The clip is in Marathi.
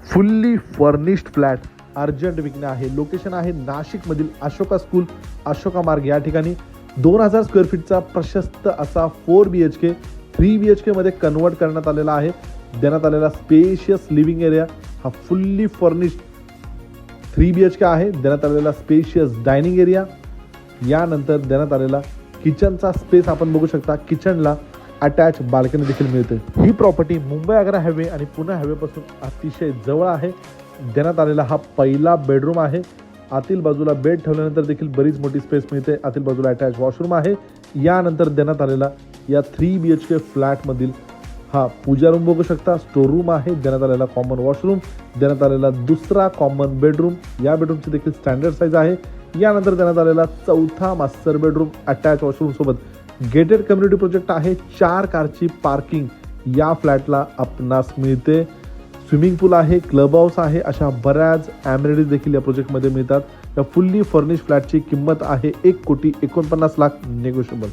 फुल्ली फर्निश्ड फ्लॅट अर्जंट विकणे आहे. लोकेशन आहे नाशिकमधील अशोका स्कूल, अशोका मार्ग या ठिकाणी. 2000 स्क्वेअर फीटचा प्रशस्त असा 4 BHK 3 BHK मध्ये कन्वर्ट करण्यात आलेला आहे. देण्यात आलेला स्पेशियस लिव्हिंग एरिया हा फुल्ली फर्निश्ड 3 BHK आहे. देण्यात आलेला स्पेशियस डायनिंग एरिया, यानंतर देण्यात आलेला किचनचा स्पेस आपण बघू शकता. किचनला अटॅच बाल्कनी देखील मिळते. ही प्रॉपर्टी मुंबई आग्रा हायवे आणि पुणे हायवेपासून अतिशय जवळ आहे. देण्यात आलेला हा पहिला बेडरूम आहे. आतील बाजूला बेड ठेवल्यानंतर देखील बरीच मोठी स्पेस मिळते. आतील बाजूला अटॅच वॉशरूम आहे. यानंतर देण्यात आलेला या 3 BHK फ्लॅटमधील हा पूजा रूम बघू शकता. स्टोर रूम आहे. देण्यात आलेला कॉमन वॉशरूम, देण्यात आलेला दुसरा कॉमन बेडरूम, या बेडरूमची देखील स्टँडर्ड साईज आहे. यानंतर देण्यात आलेला चौथा मास्टर बेडरूम अटॅच वॉशरूम सोबत. गेटेड कम्युनिटी प्रोजेक्ट आहे. 4 कारची पार्किंग या फ्लॅटला आपणास मिळते. स्विमिंग पूल आहे, क्लब हाऊस आहे, अशा बऱ्याच ॲम्युनिटीज देखील या प्रोजेक्टमध्ये मिळतात. या फुल्ली फर्निश्ड फ्लॅटची किंमत आहे 1,49,00,000 नेगोशिएबल.